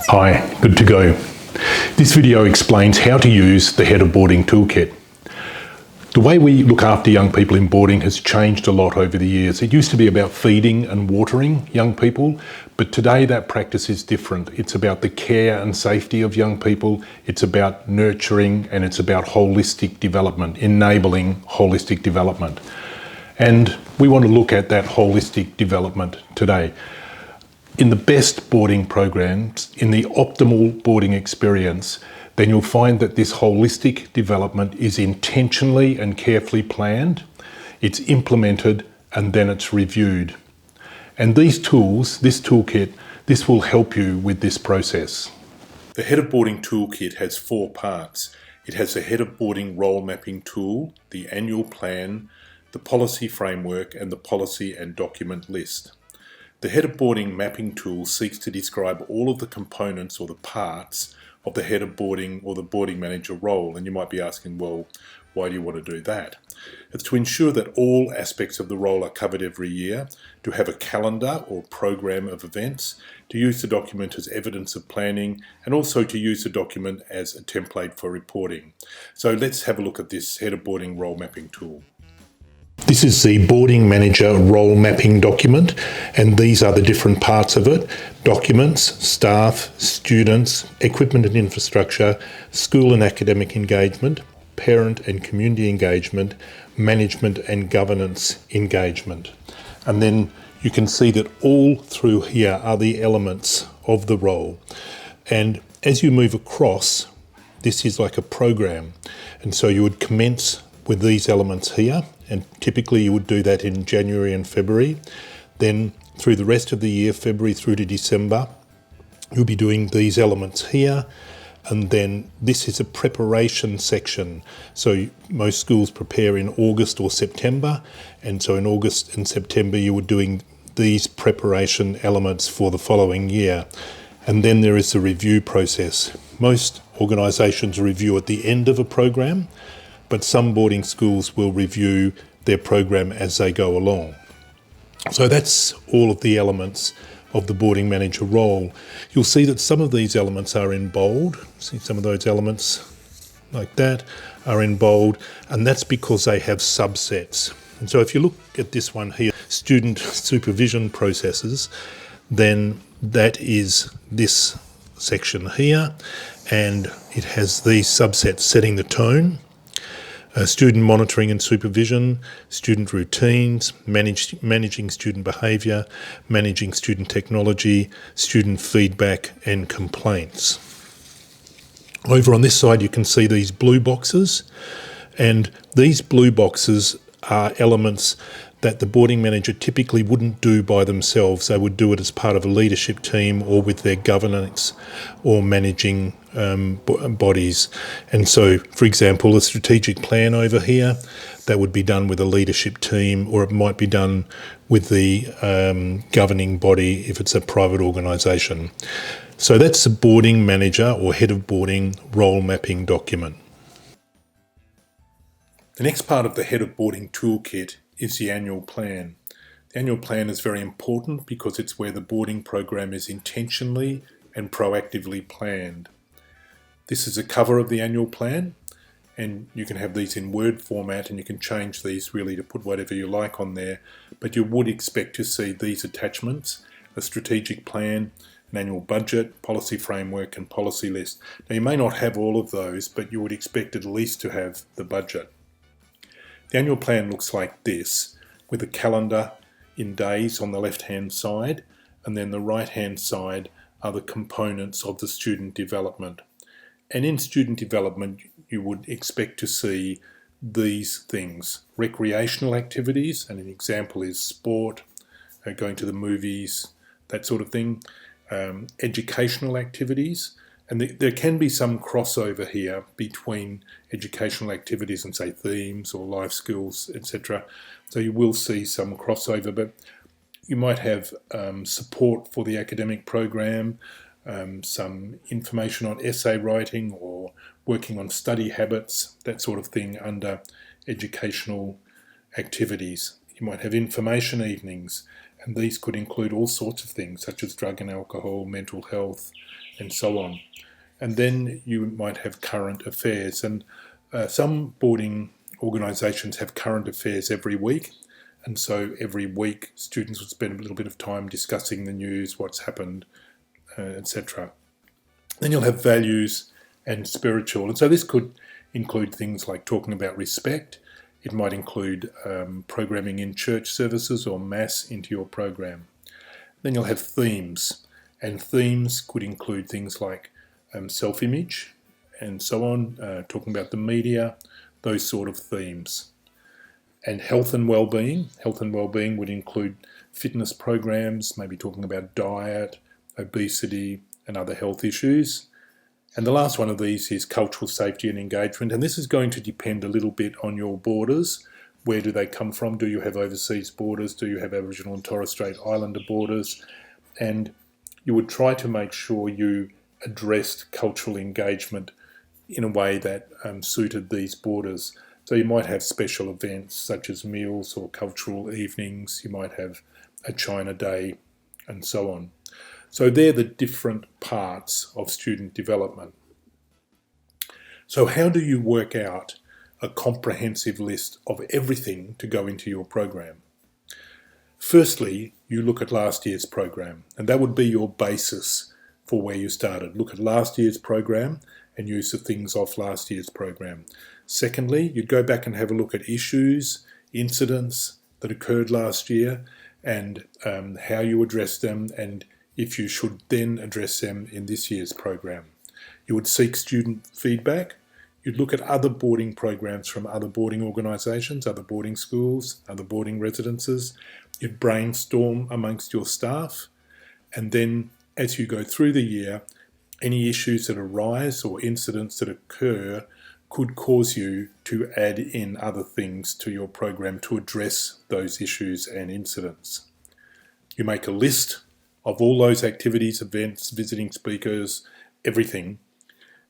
Hi, good to go. This video explains how to use the Head of Boarding Toolkit. The way we look after young people in boarding has changed a lot over the years. It used to be about feeding and watering young people, but today that practice is different. It's about the care and safety of young people, it's about nurturing, and it's about holistic development, enabling holistic development. And we want to look at that holistic development today. In the best boarding programs, in the optimal boarding experience, then you'll find that this holistic development is intentionally and carefully planned, it's implemented, and then it's reviewed. And these tools, this toolkit, this will help you with this process. The Head of Boarding Toolkit has 4 parts. It has the Head of Boarding Role Mapping Tool, the Annual Plan, the Policy Framework, and the Policy and Document List. The Head of Boarding Mapping Tool seeks to describe all of the components or the parts of the Head of Boarding or the Boarding Manager role. And you might be asking, well, why do you want to do that? It's to ensure that all aspects of the role are covered every year, to have a calendar or program of events, to use the document as evidence of planning, and also to use the document as a template for reporting. So let's have a look at this Head of Boarding Role Mapping Tool. This is the Boarding Manager Role Mapping document, and these are the different parts of it: documents, staff, students, equipment and infrastructure, school and academic engagement, parent and community engagement, management and governance engagement. And then you can see that all through here are the elements of the role. And as you move across, this is like a program. And so you would commence with these elements here, and typically you would do that in January and February. Then through the rest of the year, February through to December, you'll be doing these elements here, and then this is a preparation section. So most schools prepare in August or September, and so in August and September you were doing these preparation elements for the following year. And then there is the review process. Most organisations review at the end of a program, but some boarding schools will review their program as they go along. So that's all of the elements of the boarding manager role. You'll see that some of these elements are in bold. See, some of those elements like that are in bold, and that's because they have subsets. And so if you look at this one here, student supervision processes, then that is this section here, and it has these subsets: setting the tone, student monitoring and supervision, student routines, managing student behaviour, managing student technology, student feedback and complaints. Over on this side you can see these blue boxes, and these blue boxes are elements that the boarding manager typically wouldn't do by themselves. They would do it as part of a leadership team or with their governance or managing bodies. And so, for example, a strategic plan over here, that would be done with a leadership team, or it might be done with the governing body if it's a private organisation. So that's the boarding manager or head of boarding role mapping document. The next part of the Head of Boarding Toolkit is the annual plan. The annual plan is very important because it's where the boarding program is intentionally and proactively planned. This is a cover of the annual plan, and you can have these in Word format, and you can change these really to put whatever you like on there, but you would expect to see these attachments: a strategic plan, an annual budget, policy framework and policy list. Now you may not have all of those, but you would expect at least to have the budget. The annual plan looks like this, with a calendar in days on the left-hand side, and then the right-hand side are the components of the student development. And in student development, you would expect to see these things: recreational activities, and an example is sport, going to the movies, that sort of thing, educational activities. And there can be some crossover here between educational activities and, say, themes or life skills, etc. So you will see some crossover, but you might have support for the academic program, some information on essay writing or working on study habits, that sort of thing under educational activities. You might have information evenings, and these could include all sorts of things such as drug and alcohol, mental health, and so on. And then you might have current affairs, and some boarding organisations have current affairs every week, and so every week students would spend a little bit of time discussing the news, what's happened, etc. Then you'll have values and spiritual, and so this could include things like talking about respect. It might include programming in church services or mass into your program. Then you'll have themes, and themes could include things like self-image and so on, talking about the media, those sort of themes. And health and well-being. Health and well-being would include fitness programs, maybe talking about diet, obesity, and other health issues. And the last one of these is cultural safety and engagement, and this is going to depend a little bit on your borders. Where do they come from? Do you have overseas borders? Do you have Aboriginal and Torres Strait Islander borders? And you would try to make sure you addressed cultural engagement in a way that suited these borders. So you might have special events such as meals or cultural evenings. You might have a China Day and so on. So they're the different parts of student development. So how do you work out a comprehensive list of everything to go into your program? Firstly, you look at last year's program, and that would be your basis for where you started. Look at last year's program and use the things off last year's program. Secondly, you'd go back and have a look at issues, incidents that occurred last year, and how you address them, and if you should then address them in this year's program. You would seek student feedback. You'd look at other boarding programs from other boarding organisations, other boarding schools, other boarding residences. You'd brainstorm amongst your staff, and then as you go through the year, any issues that arise or incidents that occur could cause you to add in other things to your program to address those issues and incidents. You make a list of all those activities, events, visiting speakers, everything,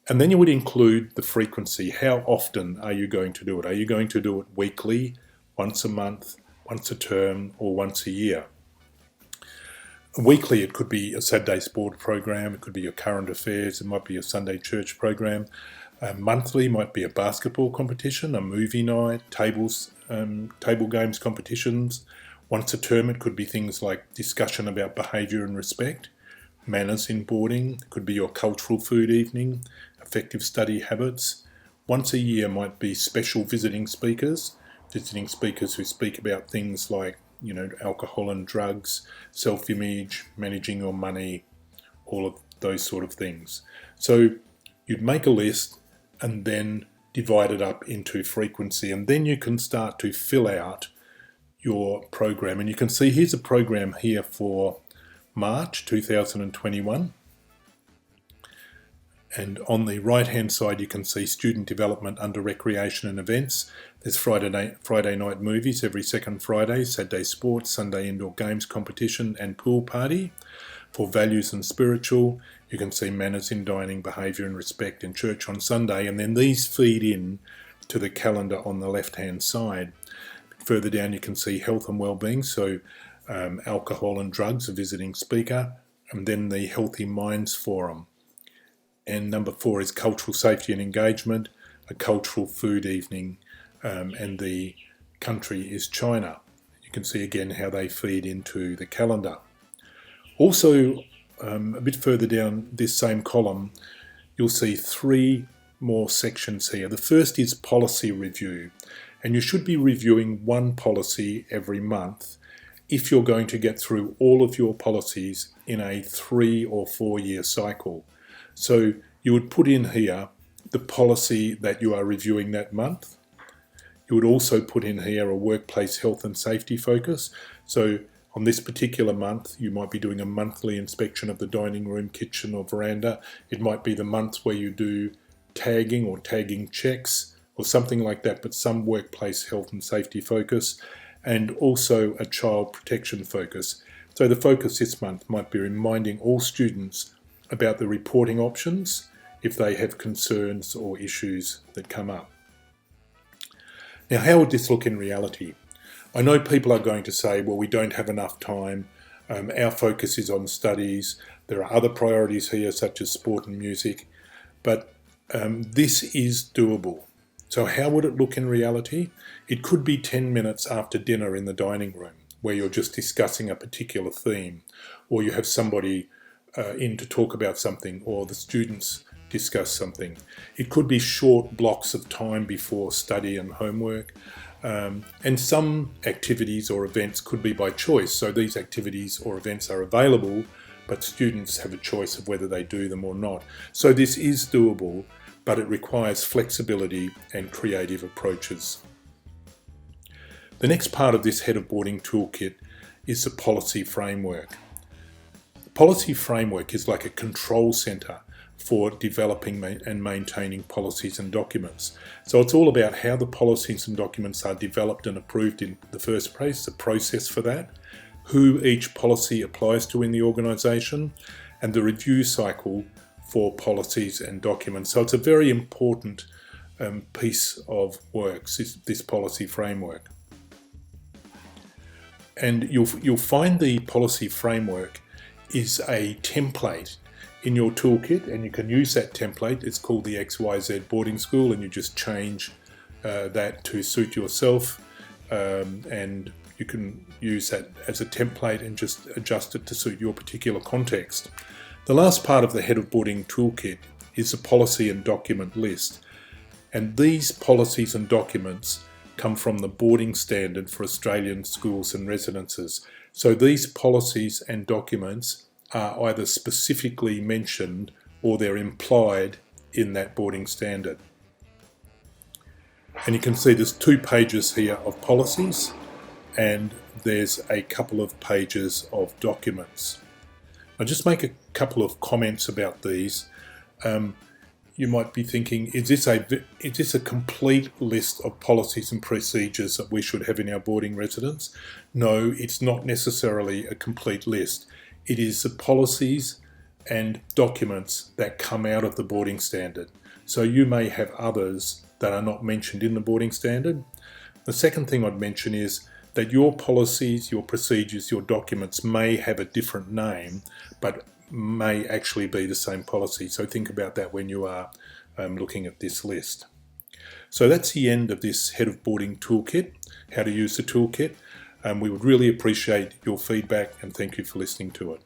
and then you would include the frequency. How often are you going to do it? Are you going to do it weekly, once a month, once a term, or once a year? Weekly, it could be a Saturday sport program, it could be your current affairs, it might be a Sunday church program. Monthly might be a basketball competition, a movie night, table games competitions. Once a term, it could be things like discussion about behaviour and respect, manners in boarding, it could be your cultural food evening, effective study habits. Once a year might be special visiting speakers who speak about things like, alcohol and drugs, self-image, managing your money, all of those sort of things. So you'd make a list and then divide it up into frequency, and then you can start to fill out your program. And you can see here's a program here for March 2021. And on the right hand side you can see student development under recreation and events. There's Friday night movies every second Friday, Saturday sports, Sunday indoor games competition and pool party. For values and spiritual, you can see manners in dining, behaviour and respect, in church on Sunday, and then these feed in to the calendar on the left hand side. Further down you can see health and well-being, so alcohol and drugs, a visiting speaker, and then the Healthy Minds Forum. And number 4 is cultural safety and engagement, a cultural food evening, and the country is China. You can see again how they feed into the calendar. Also, a bit further down this same column, you'll see 3 more sections here. The first is policy review, and you should be reviewing one policy every month if you're going to get through all of your policies in a 3 or 4 year cycle. So you would put in here the policy that you are reviewing that month. You would also put in here a workplace health and safety focus. So on this particular month, you might be doing a monthly inspection of the dining room, kitchen or veranda. It might be the month where you do tagging or tagging checks or something like that, but some workplace health and safety focus, and also a child protection focus. So the focus this month might be reminding all students about the reporting options if they have concerns or issues that come up. Now, how would this look in reality? I know people are going to say, well, we don't have enough time, our focus is on studies, There are other priorities here such as sport and music, but this is doable. So how would it look in reality? It could be 10 minutes after dinner in the dining room where you're just discussing a particular theme, or you have somebody in to talk about something, or the students discuss something. It could be short blocks of time before study and homework. And some activities or events could be by choice. So these activities or events are available, but students have a choice of whether they do them or not. So this is doable, but it requires flexibility and creative approaches. The next part of this Head of Boarding toolkit is the policy framework. The policy framework is like a control centre for developing and maintaining policies and documents. So it's all about how the policies and documents are developed and approved in the first place, the process for that, who each policy applies to in the organisation, and the review cycle for policies and documents. So it's a very important piece of work, this policy framework. And you'll find the policy framework is a template in your toolkit, and you can use that template. It's called the XYZ Boarding School, and you just change that to suit yourself, and you can use that as a template and just adjust it to suit your particular context. The last part of the Head of Boarding toolkit is the policy and document list, and these policies and documents come from the boarding standard for Australian schools and residences. So these policies and documents are either specifically mentioned or they're implied in that boarding standard. And you can see there's 2 pages here of policies, and there's a couple of pages of documents. I'll just make a couple of comments about these. You might be thinking, is this a complete list of policies and procedures that we should have in our boarding residence? No, it's not necessarily a complete list. It is the policies and documents that come out of the boarding standard. So you may have others that are not mentioned in the boarding standard. The second thing I'd mention is that your policies, your procedures, your documents may have a different name, but may actually be the same policy. So think about that when you are looking at this list. So that's the end of this Head of Boarding toolkit, how to use the toolkit. We would really appreciate your feedback, and thank you for listening to it.